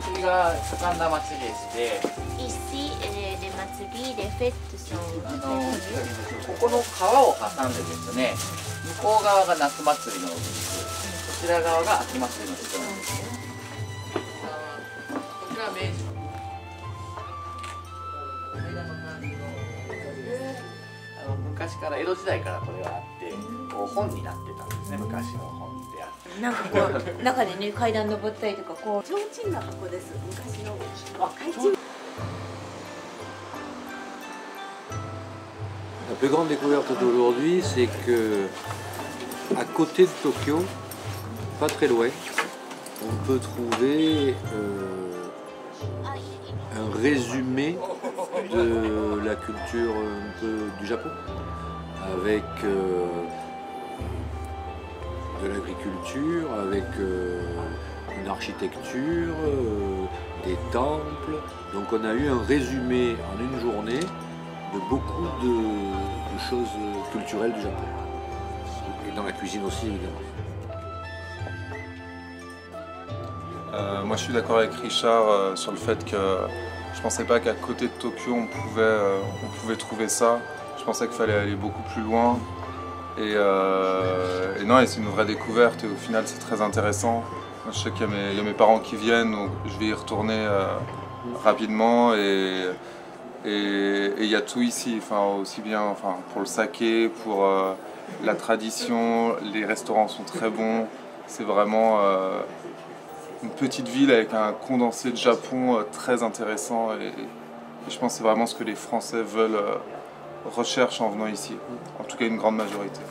祭りが盛んな祭りでして、Ici, les matsuri, les fêtes sont très connues. ここの川を挟んでですね、向こう側が夏祭りの地区、こちら側が秋祭りの地区なんですね。こちらは明治の昔から江戸時代からこれはあってこう本になってたんですね。昔の本であって。なんかこう中でね階段登ったりとかこう提灯がここです。昔の提灯。La plus grande découverte d'aujourd'hui, c'est que à côté de Tokyo, pas très loin, on peut trouver un résumé de la culture un peu du Japon, avec de l'agriculture, avec une architecture, des temples. Donc on a eu un résumé en une journée de beaucoup de choses culturelles du Japon. Et dans la cuisine aussi, évidemment. Moi je suis d'accord avec Richard sur le fait que je pensais pas qu'à côté de Tokyo on pouvait trouver ça. Je pensais qu'il fallait aller beaucoup plus loin. Et non, et c'est une vraie découverte et au final c'est très intéressant. Moi, je sais qu'il y a mes parents qui viennent, donc je vais y retourner rapidement et il y a tout ici, enfin, aussi bien enfin, pour le saké, pour la tradition, les restaurants sont très bons. C'est vraiment une petite ville avec un condensé de Japon très intéressant et je pense que c'est vraiment ce que les Français veulent, recherchent en venant ici, en tout cas une grande majorité.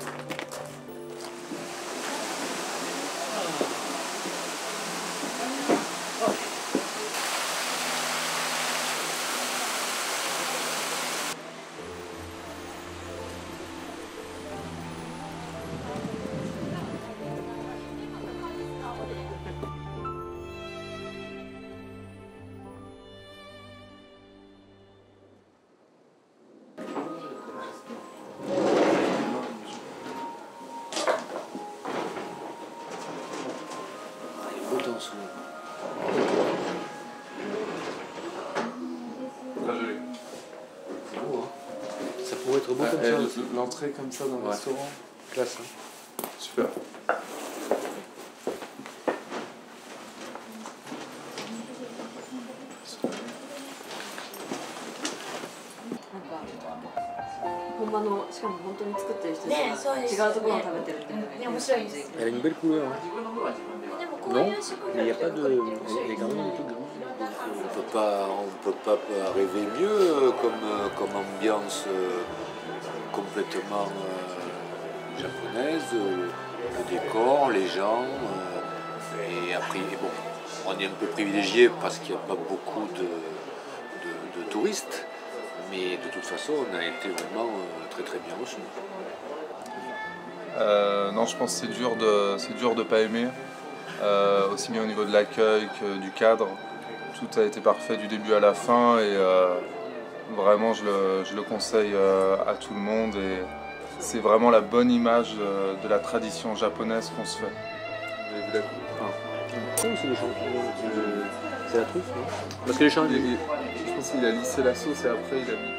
Très joli. C'est beau, hein. Ça pourrait être beau comme ça. L'entrée comme ça dans le restaurant. Classe, hein. Super. Elle a une belle couleur. Hein. Non, mais il n'y a pas de... Elle est quand même du tout blanche. On peut pas rêver mieux comme ambiance complètement japonaise, le décor, les gens. Et après, bon, on est un peu privilégié parce qu'il n'y a pas beaucoup de touristes. Mais de toute façon, on a été vraiment très très bien reçus. Non, je pense que c'est dur de pas aimer, aussi bien au niveau de l'accueil que du cadre. Tout a été parfait du début à la fin et vraiment je le conseille à tout le monde et c'est vraiment la bonne image de la tradition japonaise qu'on se fait. Vous avez vu la coupe? C'est des champignons, c'est la truffe, non? Parce que les champignons... Je pense qu'il a lissé la sauce et après il a mis...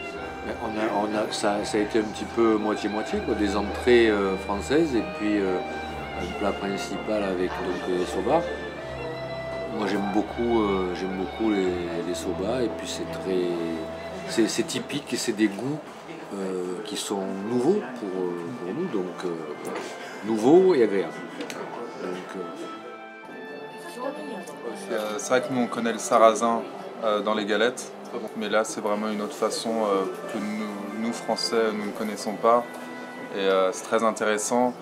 Ça a été un petit peu moitié-moitié, des entrées françaises et puis un plat principal avec donc, les soba. Moi j'aime beaucoup les soba et puis c'est typique et c'est des goûts qui sont nouveaux pour nous, donc nouveaux et agréables. C'est vrai que nous on connaît le sarrasin dans les galettes, mais là c'est vraiment une autre façon que nous Français nous ne connaissons pas et c'est très intéressant.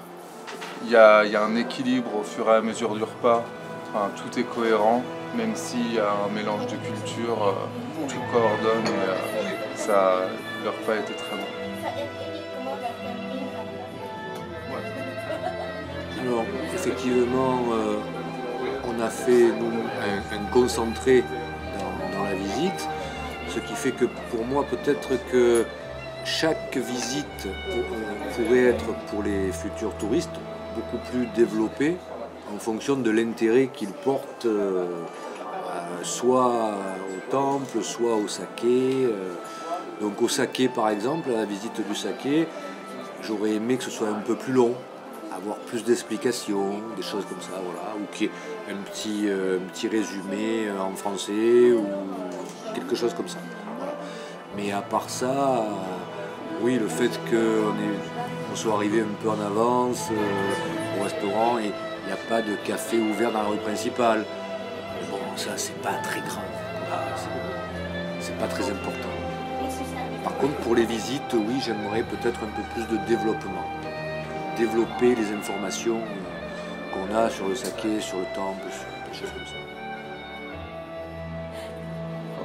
Il y a un équilibre au fur et à mesure du repas, enfin, tout est cohérent, même s'il y a un mélange de cultures, tout coordonne et le repas était très bon. Alors effectivement on a fait un concentré dans la visite, ce qui fait que pour moi peut-être que chaque visite pourrait être pour les futurs touristes beaucoup plus développée en fonction de l'intérêt qu'ils portent soit au temple, soit au saké. Donc au saké par exemple, à la visite du saké, j'aurais aimé que ce soit un peu plus long, avoir plus d'explications, des choses comme ça, voilà, ou qu'il y ait un petit résumé en français ou quelque chose comme ça. Voilà. Mais à part ça, oui, le fait qu'on soit arrivé un peu en avance au restaurant et il n'y a pas de café ouvert dans la rue principale. Bon, ça c'est pas très grave, c'est pas très important. Par contre, pour les visites, oui, j'aimerais peut-être un peu plus de développement. Développer les informations qu'on a sur le saké, sur le temple, sur des choses comme ça.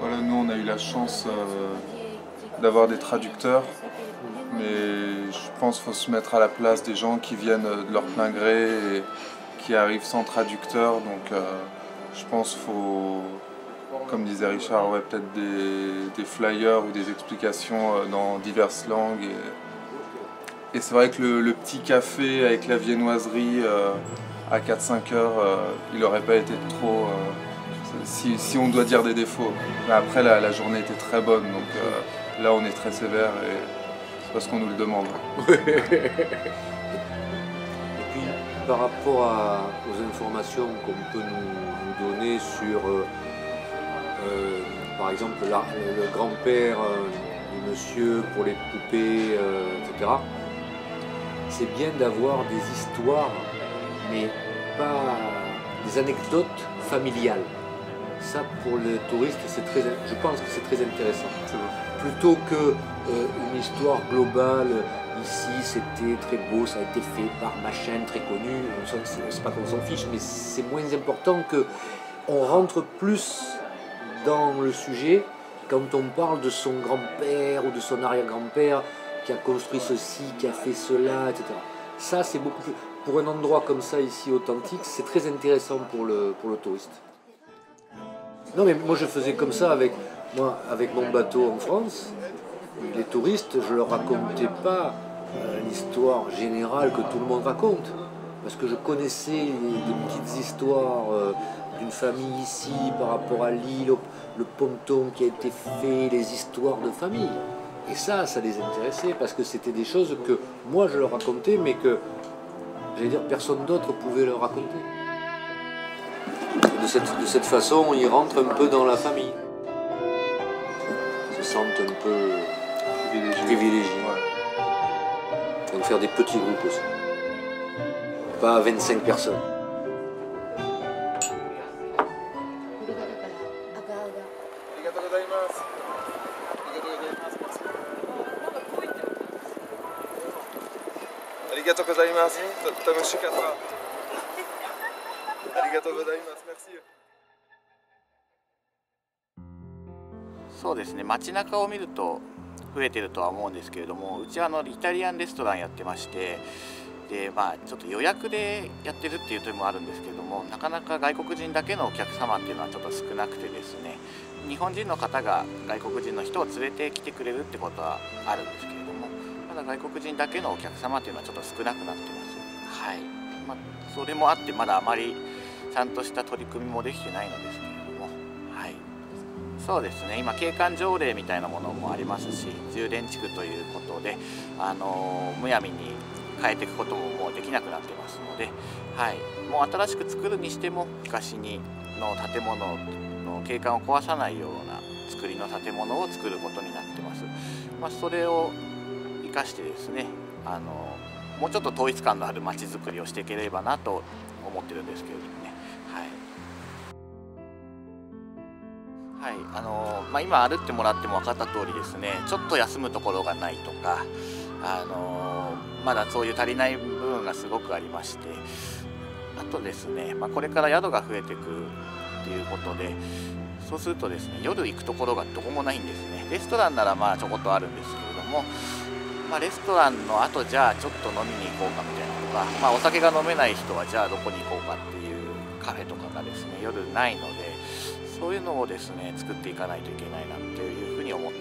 Voilà, nous on a eu la chance d'avoir des traducteurs, mais je pense qu'il faut se mettre à la place des gens qui viennent de leur plein gré et qui arrivent sans traducteur, donc je pense qu'il faut, comme disait Richard, ouais, peut-être des flyers ou des explications dans diverses langues. Et c'est vrai que le petit café avec la viennoiserie à 4-5 heures, il n'aurait pas été trop... si on doit dire des défauts. Mais après, la journée était très bonne, donc là on est très sévère et c'est parce qu'on nous le demande. Et puis, par rapport aux informations qu'on peut nous donner sur... par exemple, le grand-père du monsieur pour les poupées, etc. C'est bien d'avoir des histoires, mais pas des anecdotes familiales. Ça, pour les touristes, je pense que c'est très intéressant. Plutôt qu'une histoire globale, ici c'était très beau, ça a été fait par machin très connu, c'est pas qu'on s'en fiche, mais c'est moins important qu'on rentre plus dans le sujet quand on parle de son grand-père ou de son arrière-grand-père qui a construit ceci, qui a fait cela, etc. Ça, c'est beaucoup plus... Pour un endroit comme ça, ici, authentique, c'est très intéressant pour le touriste. Non, mais moi, je faisais comme ça avec mon bateau en France. Les touristes, je leur racontais pas l'histoire générale que tout le monde raconte. Parce que je connaissais des petites histoires d'une famille ici par rapport à l'île, le ponton qui a été fait, les histoires de famille. Et ça les intéressait parce que c'était des choses que moi je leur racontais, mais que, j'allais dire, personne d'autre pouvait leur raconter. De cette façon, ils rentrent un peu dans la famille. Ils se sentent un peu privilégiés. Ouais. Donc faire des petits groupes aussi. Pas 25 personnes.そうですね、街中を見ると増えてるとは思うんですけれども、うちはイタリアンレストランやってまして、でちょっと予約でやってるっていう点もあるんですけれども、なかなか外国人だけのお客様っていうのはちょっと少なくてですね、日本人の方が外国人の人を連れてきてくれるってことはあるんですけれども、まだ外国人だけのお客様っていうのはちょっと少なくなってます。はい、それもあってまだあまりちゃんとした取り組みもできてないのですけれども、はい、そうですね、今景観条例みたいなものもありますし、充電地区ということでむやみに変えていくことももうできなくなってますので、はい、もう新しく作るにしても昔の建物の景観を壊さないような作りの建物を作ることになってます。それを生かしてですね、もうちょっと統一感のある街づくりをしていければなと思ってるんですけれどもね。はい、今歩ってもらっても分かった通りですね、ちょっと休むところがないとか、まだそういう足りない部分がすごくありまして、あとですね、これから宿が増えていくっていうことで、そうするとですね、夜行くところがどこもないんですね。レストランならちょこっとあるんですけれども、レストランの後じゃあちょっと飲みに行こうかみたいなとか、お酒が飲めない人はじゃあどこに行こうかっていうカフェとかがですね、夜ないので、そういうのをですね作っていかないといけないなっていうふうに思って